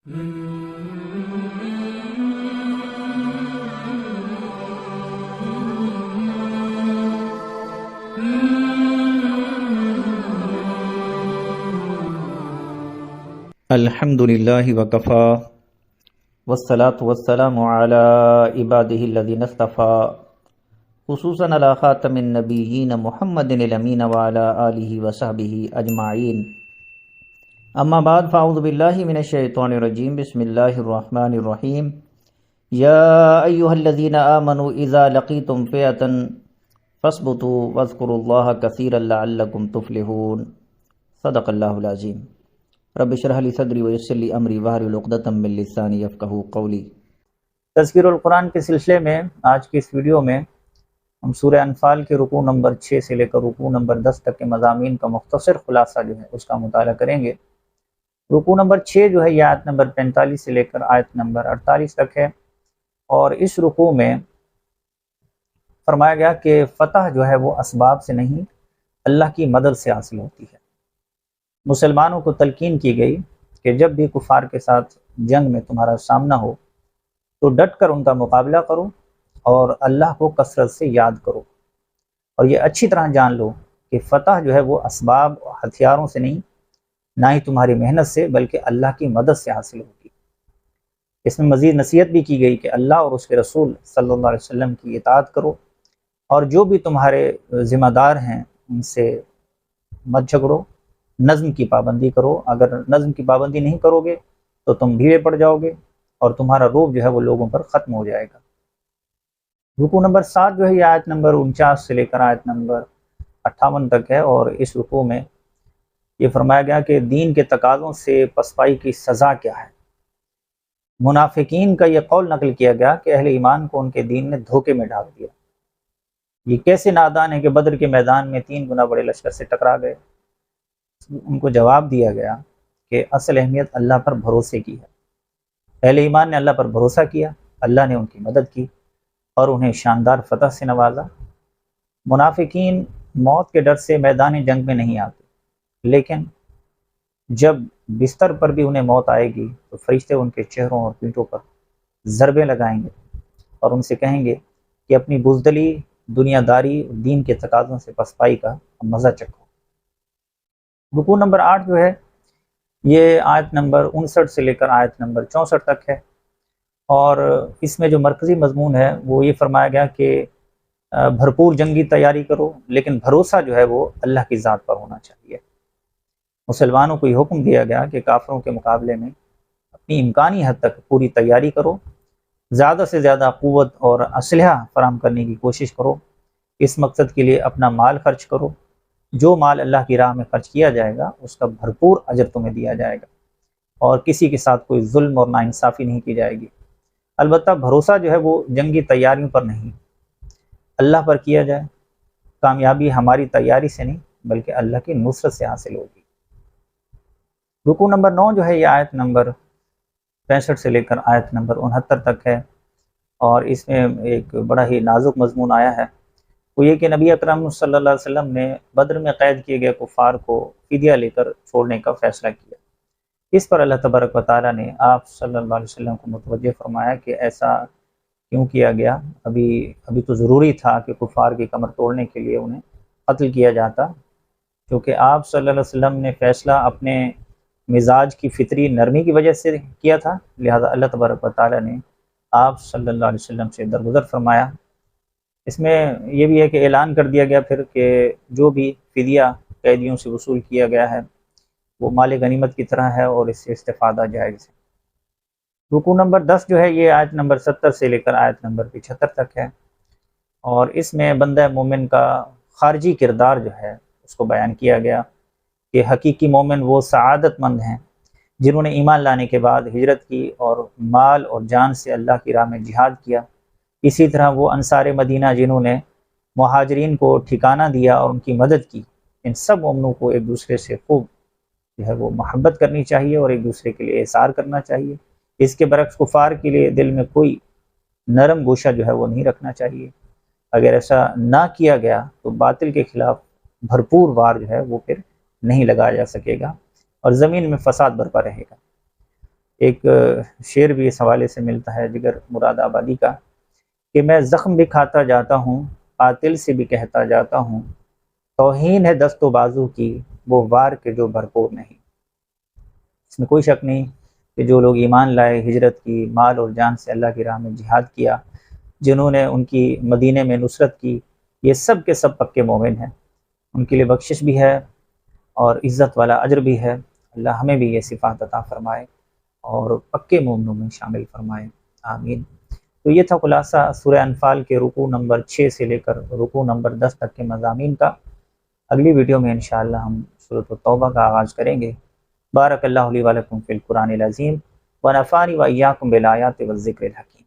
الحمدللہ وکفا والصلاة والسلام علی عبادہ الذین اصطفا خصوصاً علی خاتم النبیین محمد الامین وعلی آلہ وصحبہ اجمعین اما بعد فاعوذ باللہ من الشیطان الرجیم بسم اللہ الرحمن الرحیم یا ایہا الذین آمنوا اذا لقیتم فئة فاثبتوا واذکروا اللہ کثیرا لعلکم تفلحون صدق اللہ العظیم رب اشرح لی صدری ویسر لی امری واحلل عقدۃ من لسانی یفقہوا قولی۔ تذکیر القرآن کے سلسلے میں آج کی اس ویڈیو میں ہم سورہ انفال کے رکوع نمبر 6 سے لے کر رکوع نمبر 10 تک کے مضامین کا مختصر خلاصہ جو ہے اس کا مطالعہ کریں گے۔ رکوع نمبر 6 جو ہے یہ آیت نمبر 45 سے لے کر آیت نمبر 48 تک ہے، اور اس رکوع میں فرمایا گیا کہ فتح جو ہے وہ اسباب سے نہیں اللہ کی مدد سے حاصل ہوتی ہے۔ مسلمانوں کو تلقین کی گئی کہ جب بھی کفار کے ساتھ جنگ میں تمہارا سامنا ہو تو ڈٹ کر ان کا مقابلہ کرو اور اللہ کو کثرت سے یاد کرو، اور یہ اچھی طرح جان لو کہ فتح جو ہے وہ اسباب ہتھیاروں سے نہیں، نہ ہی تمہاری محنت سے، بلکہ اللہ کی مدد سے حاصل ہوگی۔ اس میں مزید نصیحت بھی کی گئی کہ اللہ اور اس کے رسول صلی اللہ علیہ وسلم کی اطاعت کرو، اور جو بھی تمہارے ذمہ دار ہیں ان سے مت جھگڑو، نظم کی پابندی کرو۔ اگر نظم کی پابندی نہیں کرو گے تو تم بھیڑے پڑ جاؤ گے اور تمہارا روب جو ہے وہ لوگوں پر ختم ہو جائے گا۔ رکوع نمبر 7 جو ہے یہ آیت نمبر 49 سے لے کر آیت نمبر 58 تک ہے، اور اس رکوع میں یہ فرمایا گیا کہ دین کے تقاضوں سے پسپائی کی سزا کیا ہے۔ منافقین کا یہ قول نقل کیا گیا کہ اہل ایمان کو ان کے دین نے دھوکے میں ڈال دیا۔ یہ کیسے نادان ہے کہ بدر کے میدان میں 3 گنا بڑے لشکر سے ٹکرا گئے۔ ان کو جواب دیا گیا کہ اصل اہمیت اللہ پر بھروسے کی ہے۔ اہل ایمان نے اللہ پر بھروسہ کیا، اللہ نے ان کی مدد کی اور انہیں شاندار فتح سے نوازا۔ منافقین موت کے ڈر سے میدان جنگ میں نہیں آتے، لیکن جب بستر پر بھی انہیں موت آئے گی تو فرشتے ان کے چہروں اور پیٹھوں پر ضربیں لگائیں گے اور ان سے کہیں گے کہ اپنی بزدلی، دنیا داری، دین کے تقاضوں سے پسپائی کا مزہ چکھو۔ رکوع نمبر 8 جو ہے یہ آیت نمبر 59 سے لے کر آیت نمبر 64 تک ہے، اور اس میں جو مرکزی مضمون ہے وہ یہ فرمایا گیا کہ بھرپور جنگی تیاری کرو، لیکن بھروسہ جو ہے وہ اللہ کی ذات پر ہونا چاہیے۔ مسلمانوں کو یہ حکم دیا گیا کہ کافروں کے مقابلے میں اپنی امکانی حد تک پوری تیاری کرو، زیادہ سے زیادہ قوت اور اسلحہ فراہم کرنے کی کوشش کرو، اس مقصد کے لیے اپنا مال خرچ کرو۔ جو مال اللہ کی راہ میں خرچ کیا جائے گا اس کا بھرپور اجر تمہیں دیا جائے گا، اور کسی کے ساتھ کوئی ظلم اور ناانصافی نہیں کی جائے گی۔ البتہ بھروسہ جو ہے وہ جنگی تیاریوں پر نہیں، اللہ پر کیا جائے۔ کامیابی ہماری تیاری سے نہیں بلکہ اللہ کی نصرت سے حاصل ہوگی۔ رکوع نمبر 9 جو ہے یہ آیت نمبر 65 سے لے کر آیت نمبر 69 تک ہے، اور اس میں ایک بڑا ہی نازک مضمون آیا ہے، وہ یہ کہ نبی اکرم صلی اللہ علیہ وسلم نے بدر میں قید کیے گئے کفار کو فدیہ لے کر چھوڑنے کا فیصلہ کیا۔ اس پر اللہ تبارک و تعالیٰ نے آپ صلی اللہ علیہ وسلم کو متوجہ فرمایا کہ ایسا کیوں کیا گیا؟ ابھی تو ضروری تھا کہ کفار کی کمر توڑنے کے لیے انہیں قتل کیا جاتا، کیونکہ آپ صلی اللہ علیہ وسلم نے فیصلہ اپنے مزاج کی فطری نرمی کی وجہ سے کیا تھا، لہذا اللہ تبارک و تعالیٰ نے آپ صلی اللہ علیہ وسلم سے درگزر فرمایا۔ اس میں یہ بھی ہے کہ اعلان کر دیا گیا پھر کہ جو بھی فدیہ قیدیوں سے وصول کیا گیا ہے وہ مال غنیمت کی طرح ہے اور اس سے استفادہ جائز ہے۔ رکوع نمبر 10 جو ہے یہ آیت نمبر 70 سے لے کر آیت نمبر 75 تک ہے، اور اس میں بندہ مومن کا خارجی کردار جو ہے اس کو بیان کیا گیا کہ حقیقی مومن وہ سعادت مند ہیں جنہوں نے ایمان لانے کے بعد ہجرت کی اور مال اور جان سے اللہ کی راہ میں جہاد کیا۔ اسی طرح وہ انصار مدینہ جنہوں نے مہاجرین کو ٹھکانہ دیا اور ان کی مدد کی۔ ان سب مومنوں کو ایک دوسرے سے خوب جو ہے وہ محبت کرنی چاہیے اور ایک دوسرے کے لیے احسار کرنا چاہیے۔ اس کے برعکس کفار کے لیے دل میں کوئی نرم گوشہ جو ہے وہ نہیں رکھنا چاہیے۔ اگر ایسا نہ کیا گیا تو باطل کے خلاف بھرپور وار جو ہے وہ پھر نہیں لگایا جا سکے گا اور زمین میں فساد برپا رہے گا۔ ایک شعر بھی اس حوالے سے ملتا ہے جگر مراد آبادی کا کہ میں زخم بھی کھاتا جاتا ہوں، قاتل سے بھی کہتا جاتا ہوں، توہین ہے دست و بازو کی وہ وار کے جو بھرپور نہیں۔ اس میں کوئی شک نہیں کہ جو لوگ ایمان لائے، ہجرت کی، مال اور جان سے اللہ کی راہ میں جہاد کیا، جنہوں نے ان کی مدینے میں نصرت کی، یہ سب کے سب پکے مومن ہیں، ان کے لیے بخشش بھی ہے اور عزت والا اجر بھی ہے۔ اللہ ہمیں بھی یہ صفات عطا فرمائے اور پکے مومنوں میں شامل فرمائے، آمین۔ تو یہ تھا خلاصہ سورہ انفال کے رکوع نمبر 6 سے لے کر رکوع نمبر 10 تک کے مضامین کا۔ اگلی ویڈیو میں انشاءاللہ ہم سورۃ التوبہ کا آغاز کریں گے۔ بارک اللہ لی و لکم فی القرآن العظیم ونفعنی و ایاکم بالآیات والذکر الحکیم۔